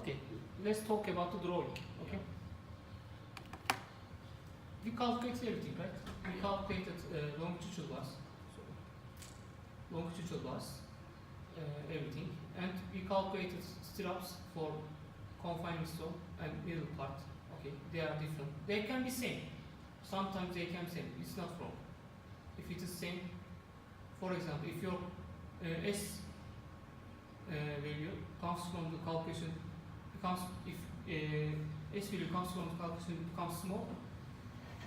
Okay, let's talk about the drawing. Okay. We calculated everything, right? We calculated longitudinal bars, everything, and we calculated stirrups for confining stone and middle part. Okay, they are different. They can be same. Sometimes they can be same. It's not wrong. If it is same, for example, if your S value comes from the calculation, becomes if S value comes from the calculation becomes small,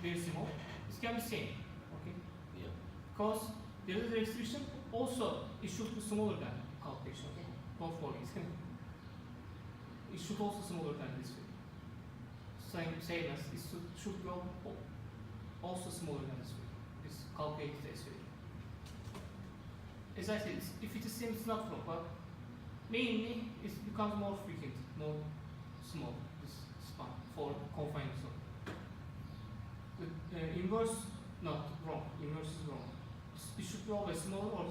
very small, it can be same. Okay. Yeah. Because there is a restriction. Also, it should be smaller than calculation. Okay. Don't forget. It should also smaller than this way. Same as it should be also smaller than this way. This calculated S value. As I said, if it is same, it's not wrong, but mainly it becomes more frequent, more small, this span for confining zone. The inverse, not wrong, inverse is wrong. It should be always smaller or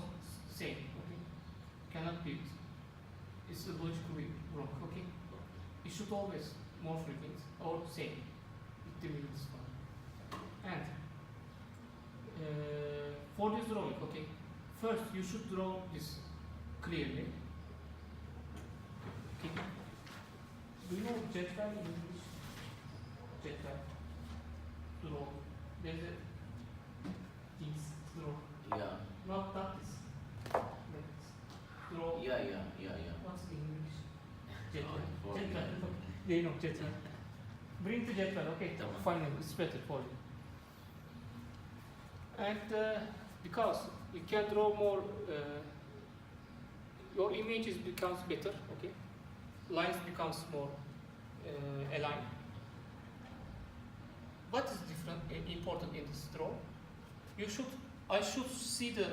same, okay? Cannot be, it's logically wrong, okay? It should always more frequent or same, with the middle span. And for this drawing, okay? First, you should draw this clearly. Okay. Do you know jetway in English? Jetway. Draw. There's a things draw. Yeah. Not that is. Draw. Yeah. What's the English? Jetway. Oh, Jetway. They know jetway. Bring the jetway. Okay. Tamam. Finally, it's better for you. And because you can draw more, your images becomes better, okay? Lines becomes more aligned. What is different and important in this draw? I should see the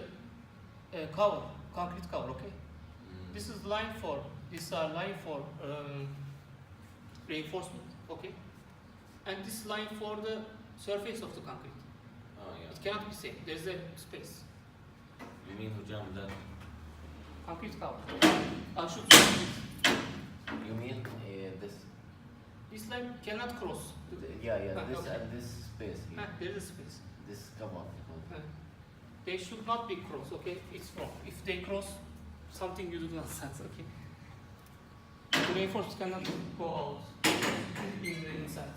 cover, concrete cover, okay? This is line for, these are line for reinforcement, okay? And this line for the surface of the concrete. Oh, yeah. It cannot be same. There's a space. You mean hocam that? Concrete cover. I should see it. You mean this? This line cannot cross. Yeah. Ah, This okay. and this space here. There is a space. This come on. They should not be cross, okay? It's wrong. If they cross, something you do not sense, okay? The reinforcement cannot go out in the inside.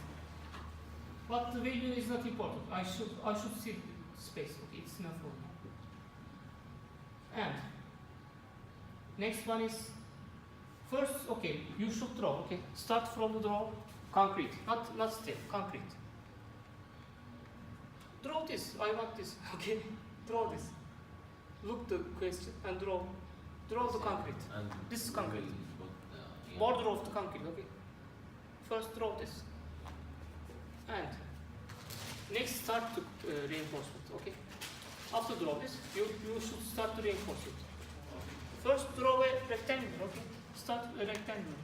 But the value is not important. I should see space, okay? It's enough for me. And next one is first, okay, you should draw, okay? Start from the draw, concrete, not step, concrete. Draw this, I want this, okay? Draw this. Look the question and draw the concrete. And This is concrete. Yeah. Border of the concrete, okay? First draw this. And next start to reinforcement, okay? After draw this, you should start to reinforce it. First draw a rectangle, okay? Start a rectangle.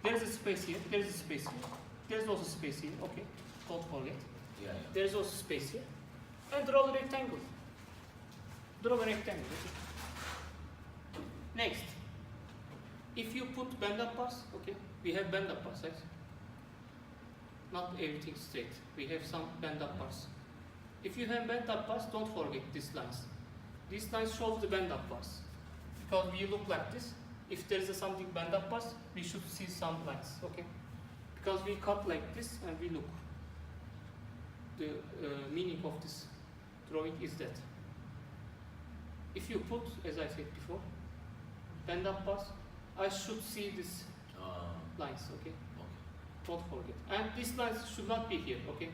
There is a space here, there is a space here. There is also space here, okay? Don't forget. Yeah. There is also space here. And draw a rectangle. Draw a rectangle, okay? Next, if you put bend-up bars, okay? We have bend-up bars, right? Not everything straight. We have some bend-up bars. If you have bend-up bars, don't forget these lines. These lines show the bend-up bars. Because we look like this. If there is something bend-up bars, we should see some lines, okay? Because we cut like this and we look. The meaning of this drawing is that if you put, as I said before, bend-up bars, I should see these lines, okay? Don't forget. And these lines should not be here, okay?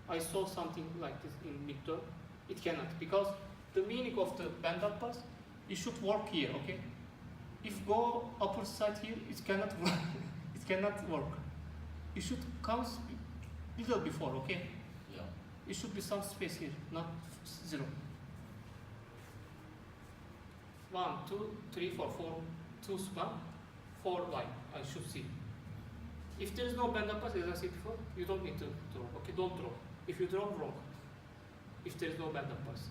I saw something like this in midterm. It cannot, because the meaning of the bend-up bars, it should work here, okay? If go upper side here, it cannot work. It cannot work. It should come little before, okay? Yeah. It should be some space here, not 0. 1, 2, 3, 4, 2 span, 4 line, I should see. If there is no bend-up bars, as I said before, you don't need to draw, okay? Don't draw. If you draw, wrong. If there is no bend-up bars.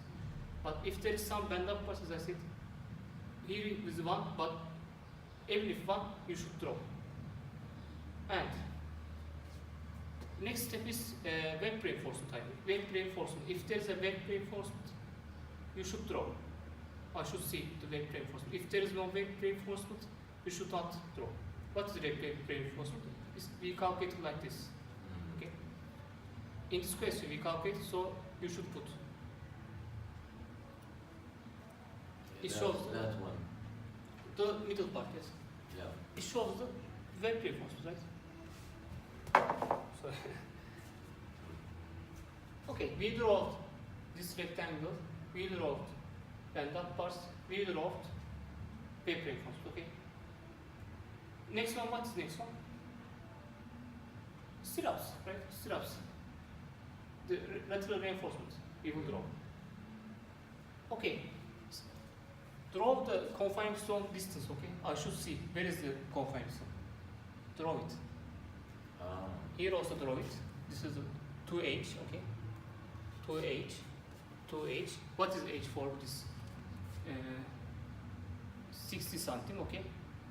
But if there is some bend-up bars, as I said, here is 1, but even if 1, you should draw. And next step is web reinforcement type. Web reinforcement. If there is a web reinforcement, you should draw. I should see the web reinforcement. If there is no web reinforcement, you should not draw. What is the web reinforcement? We calculate it like this. Okay. In this question, we calculate, so you should put. It shows that one. the middle part, yes. Yeah. It shows the web reinforcement, right? Sorry. Okay, we draw this rectangle, we draw bend-up parts, we draw web reinforcement, okay? Next one, what is next one? Stirrups, right? Stirrups. The lateral reinforcement, we will draw. Okay. Draw the confining stone distance, okay? I should see where is the confining stone. Draw it. Here also draw it. This is 2h, okay? 2h. What is h for this? 60 cm, okay?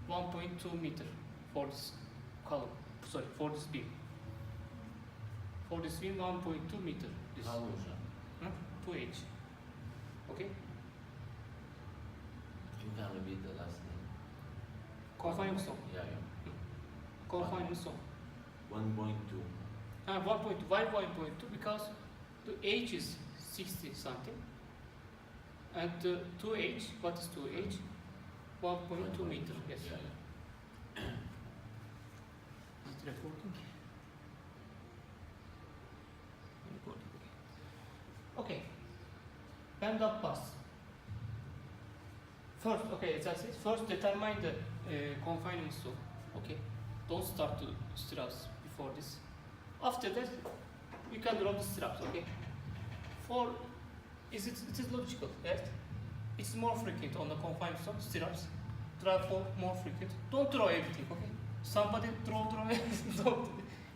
1.2 meter for this column. Sorry, for this beam. For this beam, 1.2 meter. This. How much? 2h. Okay? You can repeat the last name. Confining stone. Yeah. Confining stone. 1.2. 1.2. Why 1.2? Because the h is 60 something, and 2h. What is 2h? 1.2 meter. Yes. Yeah. Is it recording? Okay. Bend up pass. First, okay, as I said, first determine the confinement stone. Okay. Don't start to straps before this. After that, you can draw the straps. Okay. It is logical, right? It's more frequent on the confinement stone straps. Draw for more frequent. Don't draw everything. Okay. Somebody draw. Don't.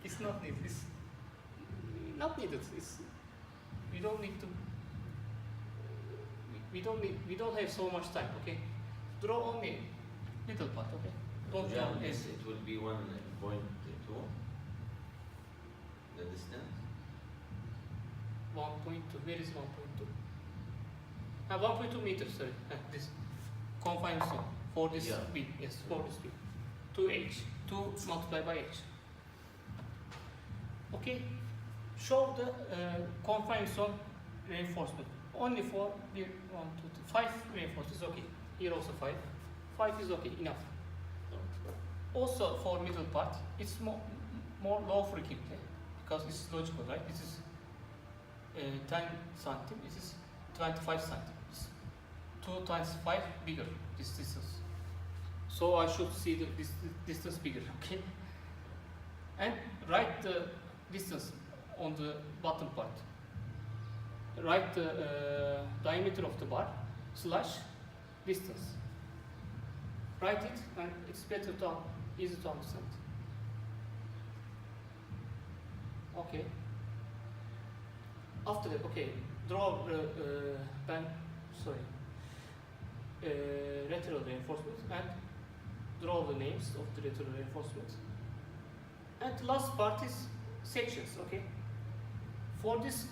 It's not needed. It's not needed. We don't need to. We don't have so much time. Okay. Draw only little part. Okay. Don't draw everything. It will be 1.2. The distance. 1.2. Where is 1.2? 1.2 meters. Sorry. This confined zone for this beam. Yes, for this beam. 2h. 2 multiplied by h. Okay. Show the confined zone reinforcement. Only for 1, 2, 3, 5 reinforcements. Okay. Here also 5. 5 is okay. Enough. Also for middle part, it's more low frequently because it's logical, right? This is 10 cm. This is 25 cm. It's 2 times 5 bigger. This distance. So I should see the distance bigger. Okay. And write the distance on the bottom part. Write the diameter of the bar / distance. Write it, and it's better to easy to understand. Okay. After that, okay, draw lateral reinforcement and draw the names of the lateral reinforcement. And the last part is sections. Okay. For this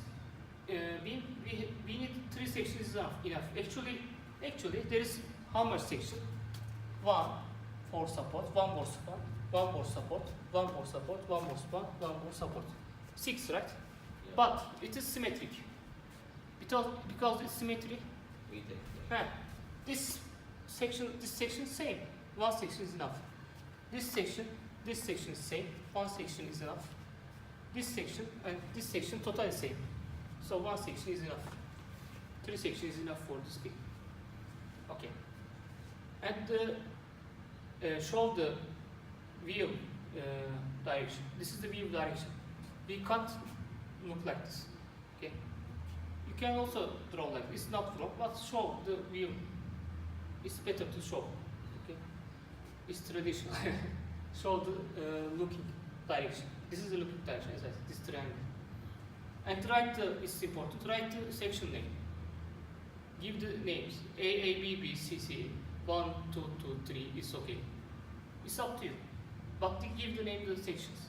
beam, we need 3 sections is enough. Actually, there is how much section? 1 for support, 1 more support, 1 more support, 1 more support, 1 more support, 1 more support. 6, right? Yeah. But it is symmetric. Because it's symmetric. We take. This section same. 1 section is enough. This section is same. 1 section is enough. This section and this section total is same. So 1 section is enough. 3 sections is enough for this beam. Okay. And show the wheel direction. This is the wheel direction. We can't look like this. Okay. You can also draw like this. It's not draw, but show the wheel. It's better to show. Okay. It's traditional. Show the looking direction. This is the looking direction. As I said, this triangle. And write it's important. Write the section name. Give the names. A, B, B, C, C. 1, 2, 2, 3. It's okay. It's up to you. but they give the name to the sections.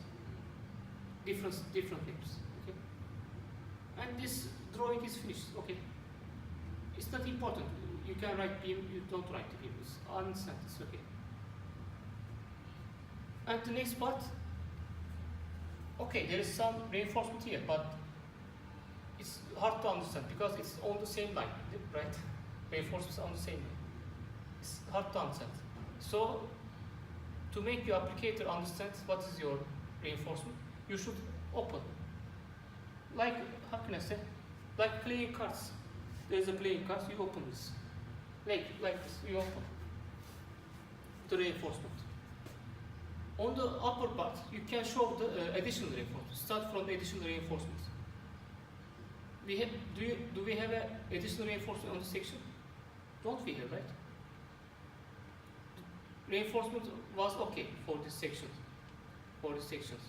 Different names. Okay. And this drawing is finished. Okay. It's not important. You can write beam, you don't write the beam. It's understand. It's okay. And the next part. Okay, there is some reinforcement here, but it's hard to understand because it's on the same line, right? Reinforcements on the same line. It's hard to understand. So, to make your applicator understand what is your reinforcement, you should open. Like, how can I say? Like playing cards. There's a playing cards, you open this. Like this, you open the reinforcement. On the upper part, you can show the additional reinforcement. Start from the additional reinforcement. Do we have an additional reinforcement on the section? Don't we have, right? Reinforcement was okay for this section. For these sections,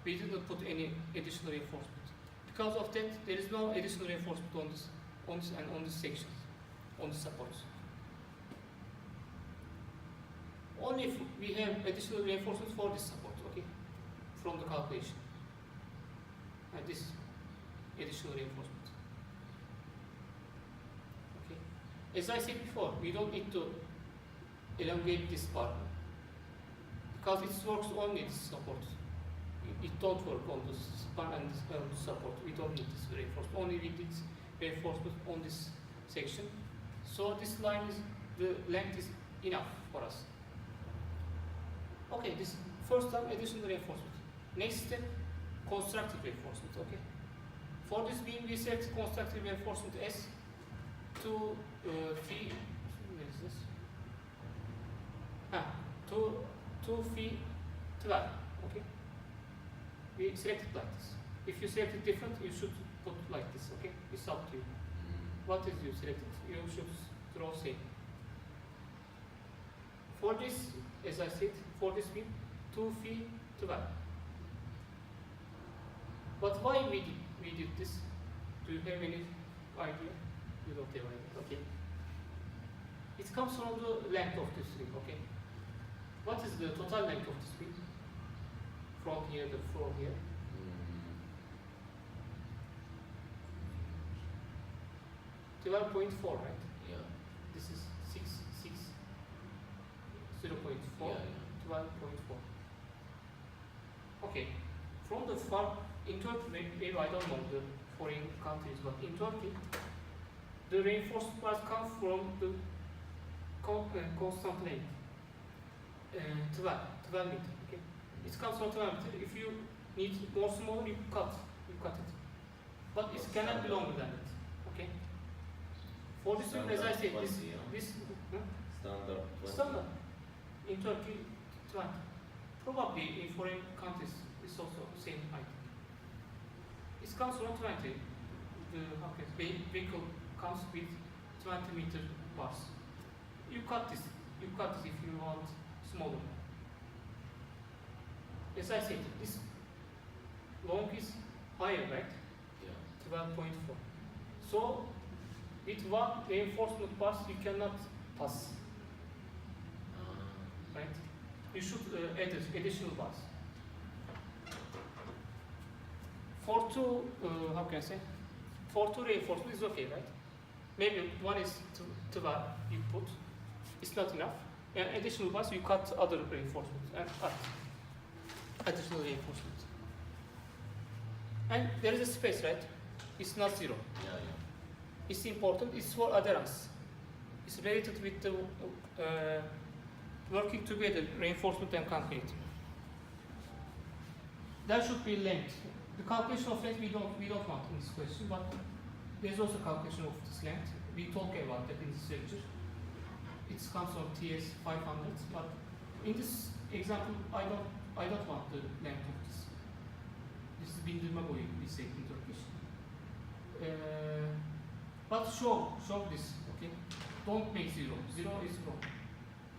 we didn't put any additional reinforcement. Because of that, there is no additional reinforcement on this and on this section, on the supports. Only if we have additional reinforcement for this support, okay, from the calculation. And this additional reinforcement. Okay. As I said before, we don't need to elongate this part because it works only this support. It don't work on the span and the support. We don't need this reinforcement. Only we need reinforcement on this section. So this line is the length is enough for us. Okay, this first time additional reinforcement. Next step, constructive reinforcement. Okay. For this beam, we set constructive reinforcement as 2 phi. Where is this? 2 phi 12. Okay. We select it like this. If you select it different, you should put like this. Okay. It's up to you. What is you selected? You should draw same. For this, as I said, for this beam, 2 phi 12. But why we did this? Do you have any idea? You don't have idea. Okay. It comes from the length of this string. Okay. What is the total length of this string? From here to from here. 12.4, right? Yeah. This is 0.4, Yeah, 12.4. Okay. From the far in Turkey, maybe I don't know the foreign countries, but in Turkey, the reinforced parts come from the constant length, 12 meter. Okay, it comes from 12 meter. If you need more smaller, you cut it, but it cannot be longer than it. Okay. For this one, as I said, this Standard 20. standard in Turkey 20. Probably in foreign countries it's also the same height. It comes from 20. The vehicle comes with 20 meter bars. You cut this if you want smaller. As I said, this long is higher, right? Yeah. 12.4. So with one reinforcement pass you cannot pass, right? You should add additional bars. For two, how can I say? For two reinforcement is okay, right? Maybe one is 12 you put, it's not enough. And additional bars you cut other reinforcements and add additional reinforcement. And there is a space, right? It's not zero. Yeah, yeah. It's important. It's for adherence. It's related with the working together, reinforcement and concrete. There should be length. The calculation of length we don't want in this question, but there's also calculation of this length. We talk about that in this lecture. It comes from TS 500, but in this example, I don't want the length of this. This is bindirme boyu, we say in Turkish. But show this, okay? Don't make zero. Zero is wrong.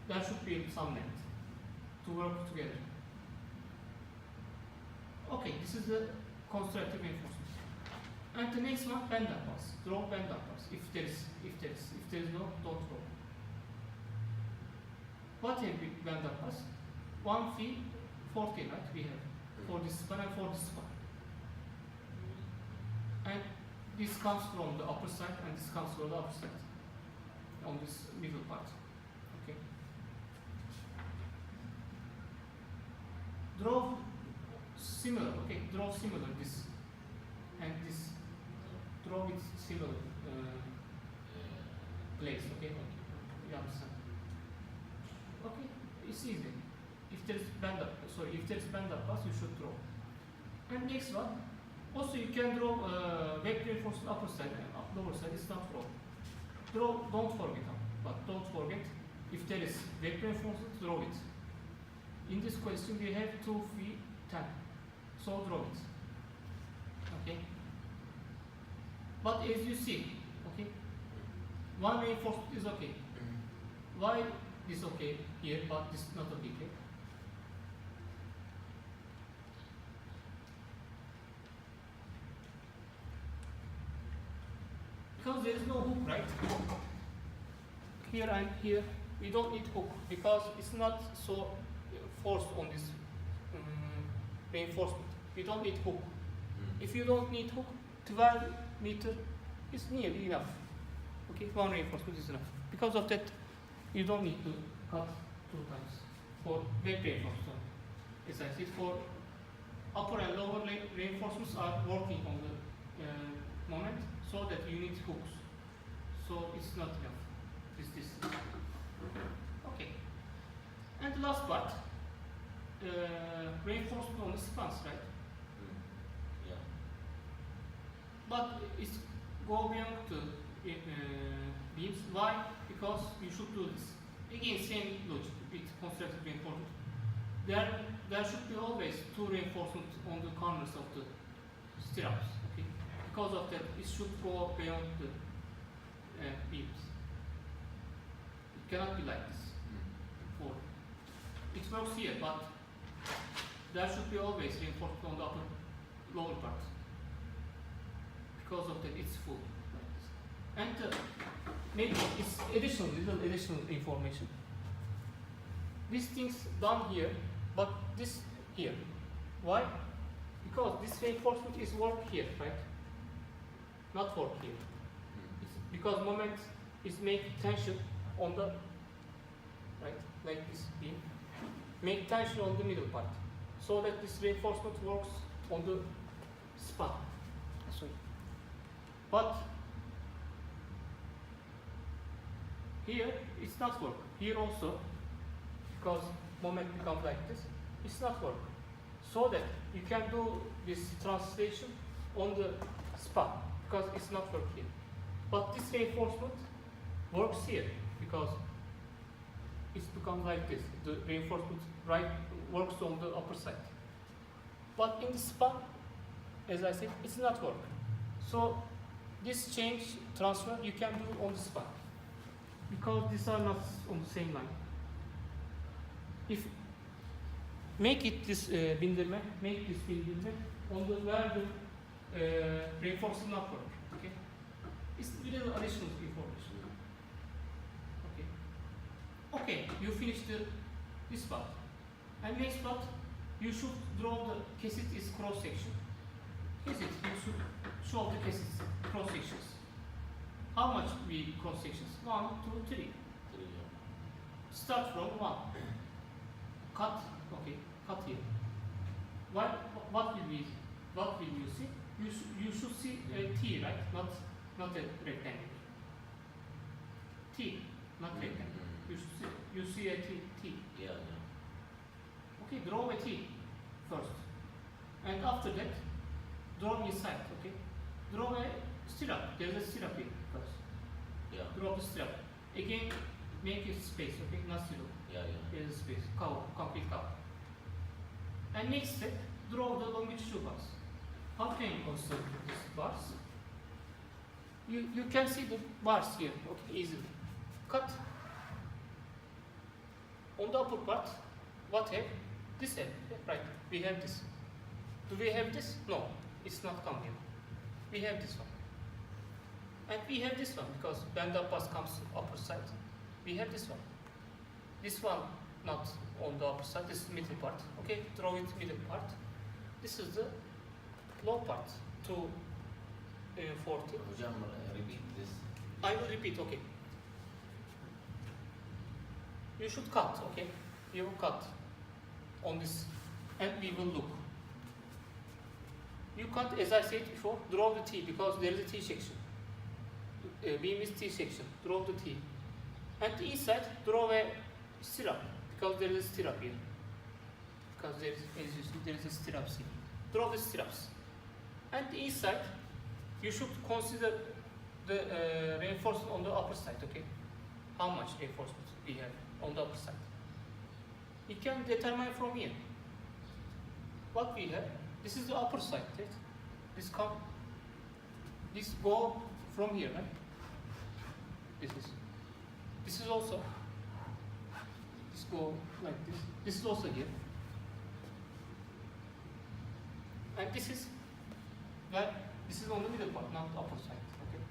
There should be some length to work together. Okay, this is the constructive reinforcement. And the next one, bend up pass. Draw bend up pass. If there is no, don't draw. What is bend up pass? 1 phi 14, right? We have for this span and for this span. And this comes from the upper side and this comes from the upper side on this middle part. Okay. Draw similar, okay, draw similar this and this, draw with similar place, okay? You understand? Okay, it's easy. If there is band up, pass, you should draw. And next one, also you can draw back reinforcement upper side and lower side. It's not draw. Draw, don't forget, but don't forget if there is back reinforcement, draw it. In this question we have 2 feet 10, so draw it. Okay. But as you see, okay, one reinforcement is okay. Why this okay here, but this not okay here? Because there is no hook, right? Here and here, we don't need hook because it's not so forced on this reinforcement. We don't need hook. If you don't need hook, 12 meter is nearly enough. Okay, one reinforcement is enough. Because of that, you don't need to cut 2 times for back reinforcement. As I said, for upper and lower reinforcements are working on the moment, so that you need hooks. So it's not enough. This. Okay. And the last part, reinforcement on the spans, right? Yeah. But it's go beyond the beams. Why? Because you should do this. Again, same logic with constructed reinforcement. There should be always 2 reinforcements on the corners of the stirrups. Okay? Because of that, it should go beyond the beams. It cannot be like this. It works here, but there should be always reinforcement on the upper, lower part. Because of that, it's full. Like this. And maybe it's little additional information. These things done here, but this here. Why? Because this reinforcement is work here, right? Not work here. It's because moment is make tension on the right, like this beam. Make tension on the middle part, so that this reinforcement works on the span. Sorry. But here it's not work. Here also, because moment becomes like this, it's not work. So that you can do this translation on the span, because it's not work here. But this reinforcement works here, because it's become like this. The reinforcement works on the upper side. But in the span, as I said, it's not work. So this change transfer you can do on the span, because these are not on the same line. If make it this bindirme, on the where the reinforcement not work. Okay, it's little additional information. Okay, you finished this part. And next part, you should draw the kesit is cross section. Kesit, you should show the kesit cross sections. How much we cross sections? 1, 2, 3. 3, yeah. Start from 1. Cut, okay, cut here. What will you see? You should see a T, right? Not a rectangle. T, not rectangle. You see a T. Yeah. Okay, draw a T first. And after that, draw inside, okay? Draw a stirrup. There's a stirrup here first. Yeah. Draw the stirrup. Again, make a space, okay? Not zero. Yeah. There's a space. Cover, complete cover. And next step, draw the longitudinal bars. How can you construct these bars? You can see the bars here, okay, easily. Cut. On the upper part, what have? This have, right? We have this. Do we have this? No, it's not come here. We have this one. And we have this one because band up pass comes upper side. We have this one. This one not on the upper side. This is middle part. Okay, draw it middle part. This is the low part. 240. Hocam, repeat this. I will repeat. Okay. You should cut. Okay. You will cut on this, and we will look. You cut, as I said before, draw the T because there is a T section. Beam is T section. Draw the T. And the inside, draw a stirrup because there is a stirrup here. Because there is, as you see, there is a stirrup here. Draw the stirrups. And the inside, you should consider the reinforcement on the upper side. Okay, how much reinforcement we have on the upper side? You can determine from here. What we have. This is the upper side, right? This go from here, right? This is also. This go like this. This is also here. And this is where this is on the middle part, not the upper side. Okay.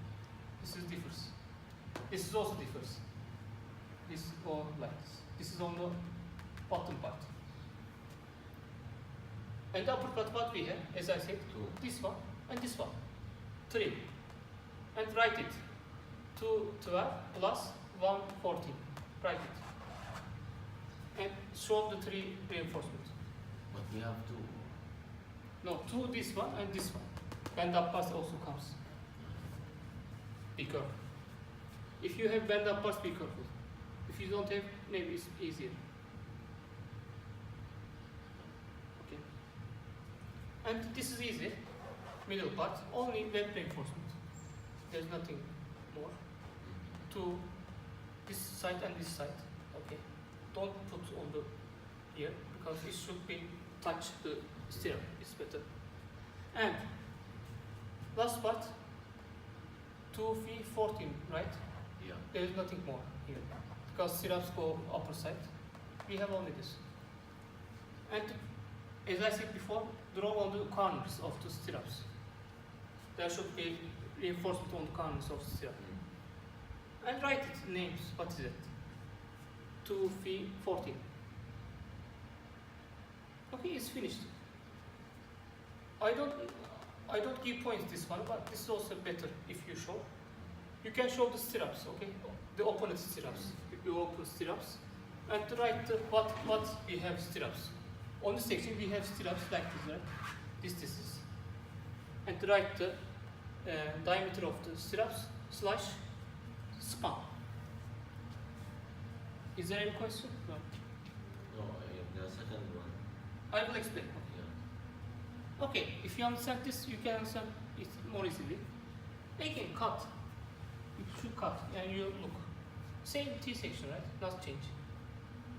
This is differs. This is also differs. This go like this. This is on the bottom part. And the upper part, what we have, as I said, this one and this one. 3. And write it. 212 plus 114. Write it. And show the 3 reinforcements. But we have to. No, 2 this one and this one. Bend up pass also comes. Be careful. If you have bend up pass, be careful. If you don't have, maybe it's easier. Okay. And this is easy. Middle part, only web reinforcement. There's nothing more. To this side and this side. Okay. Don't put on the here because it should be touch the stirrup. It's better. And last part, 2, 3, 14, right? Yeah. There is nothing more here because stirrups go upper side. We have only this. And as I said before, draw on the corners of the stirrups. There should be reinforcement on the corners of the stirrup. And write it names. What is it? 2, 3, 14. Okay, it's finished. I don't give points this one, but this is also better if you show. You can show the stirrups, okay? The opponent stirrups. You open stirrups and write the, what we have stirrups. On this section we have stirrups like this, right? This is. And write the diameter of the stirrups slash span. Is there any question? No. No, the second one. I will explain. Yeah. Okay, if you understand this, you can understand it more easily. Again, cut. You should cut and you look. Same T section, right? Not change.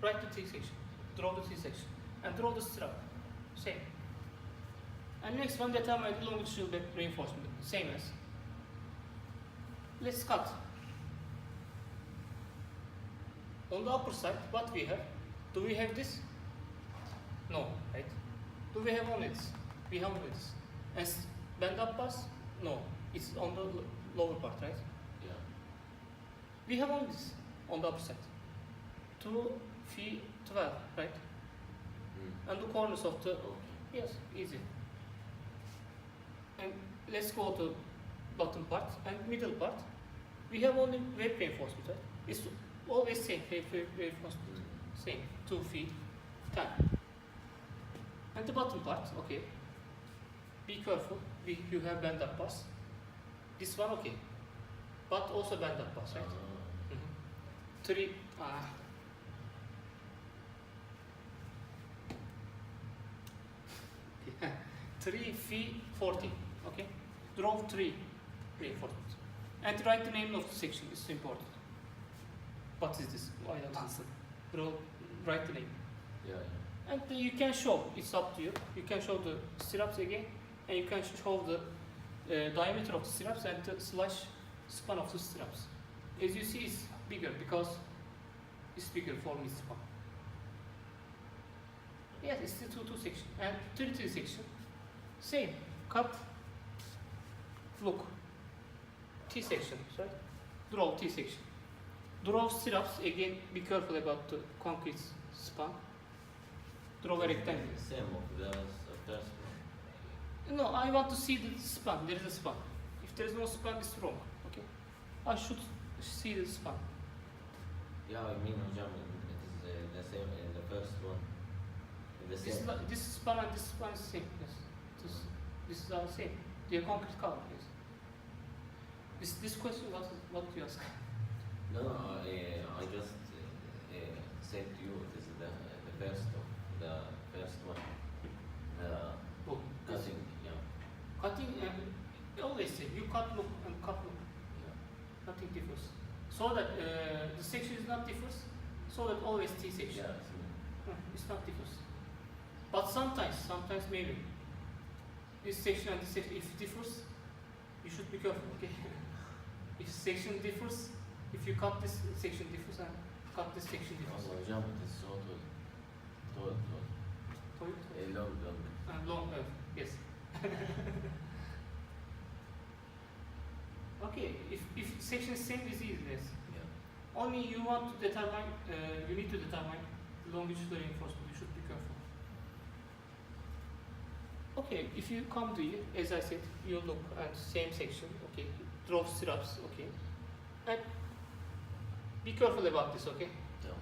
Write the T section. Draw the T section. And draw the strap. Same. And next one, determine the longitudinal back reinforcement. Same as. Let's cut. On the upper side, what we have? Do we have this? No, right? Do we have only this? We have only this. And bend up pass? No, it's on the lower part, right? Yeah. We have only this on the upper side. 2, 3, 12, right? And the corners of the, Okay. yes, easy. And let's go to bottom part and middle part. We have only web reinforcement, right? It's always same, web reinforcement. Same, 2 feet, 10. And the bottom part, okay. Be careful, you have bend up pass. This one, okay. But also bend up pass, right? 3, 3 feet 40, okay? Draw 3 reinforcement. And write the name of the section, it's important. What is this? I don't understand. Write the name. Yeah. And you can show, it's up to you. You can show the stirrups again, and you can show the diameter of the stirrups and the slash span of the stirrups. As you see, it's bigger because it's bigger for me span. Yes, it's the 2 section and 3 section. Same, cut, look, T section, right? Draw T section. Draw stirrups, again, be careful about the concrete span. draw a rectangle. Same of the first one. No, I want to see the span. There is a span. If there is no span, it's wrong. Okay. I should see the span. Yeah, I mean, Hujam, it is the same in the first one. The same. This span and this span is same. Yes. This is our same. They are concrete color. Yes. This question, what do you ask? No, I just said to you it is the first of the first one. Look, Cutting, yeah. cutting. Always say you cut look and cut look. Yeah. Nothing differs. So that the section is not differs. So that always T section. Yeah, It's not differs. But sometimes maybe this section and this section, if it differs, you should be careful. Okay. If section differs, if you cut this section differs and cut this section differs. also, Hujam, it is so tall. Long. And long yes. Okay, if section is same is easy, yes. Yeah. Only you want to determine, you need to determine longitudinal reinforcement. You should be careful. Okay, if you come to here, as I said, you look at same section. Okay, draw straps. Okay, and be careful about this. Okay, Yeah.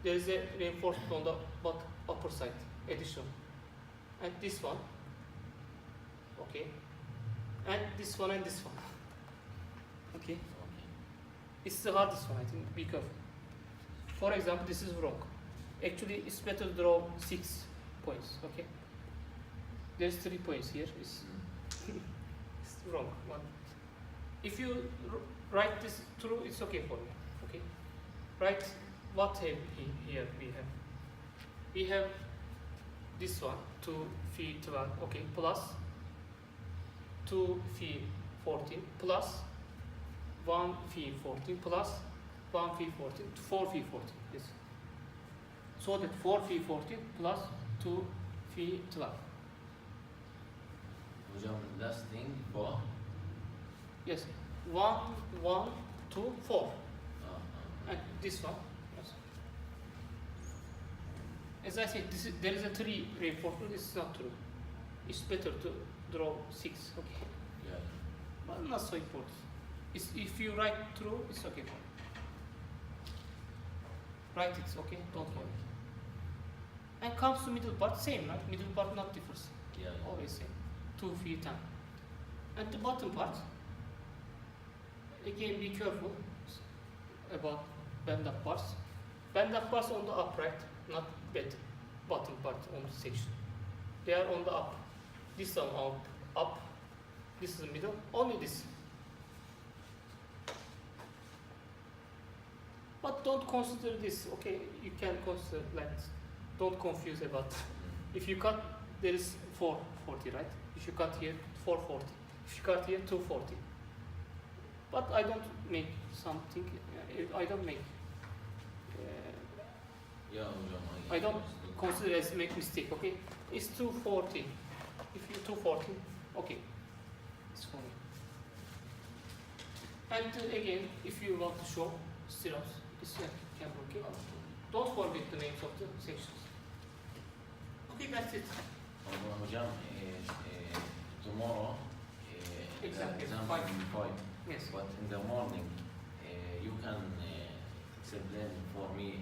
there is a reinforcement on the upper side, addition, and this one. Okay, and this one and this one. Okay. Okay. It's the hardest one, I think. Be careful. For example, this is wrong. Actually, it's better to draw 6 points. Okay. There's 3 points here. It's wrong. One. If you write this through, it's okay for me. Okay. Write what have here we have. We have this one 2 phi 12. Okay. Plus 2 phi 14 plus 1 phi 14 plus 1 phi 14, 4 phi 14. Yes. So that 4 phi 14 plus 2 phi 12. Hujam, last thing for. Yes. 1, 2, 4. And this one. Yes. As I said, there is a 3 reinforcement. This is not true. It's better to draw 6. Okay. Yeah. But not so important. If you write through, it's okay. Write it, okay? Don't worry. And comes to middle part, same, right? Middle part not differs. Yeah. Always same. 2 phi 10. And the bottom part, again be careful about bend up parts. Bend up parts on the upright, not bottom part on the section. They are on the up. This one up. This is the middle. Only this. But don't consider this, okay? You can consider like this. Don't confuse about. If you cut, there is 440, right? If you cut here, 440. If you cut here, 240. But I don't make something. I don't make. Yeah, Hujam, I don't consider as make mistake. Okay, it's 240. If you 240, okay, it's for me. And again, if you want to show stirrups, it's a camera. Okay, don't forget the names of the sections. Okay, that's it. Hujam, tomorrow, Exactly, exam 5. in 5. Yes. But in the morning, you can explain for me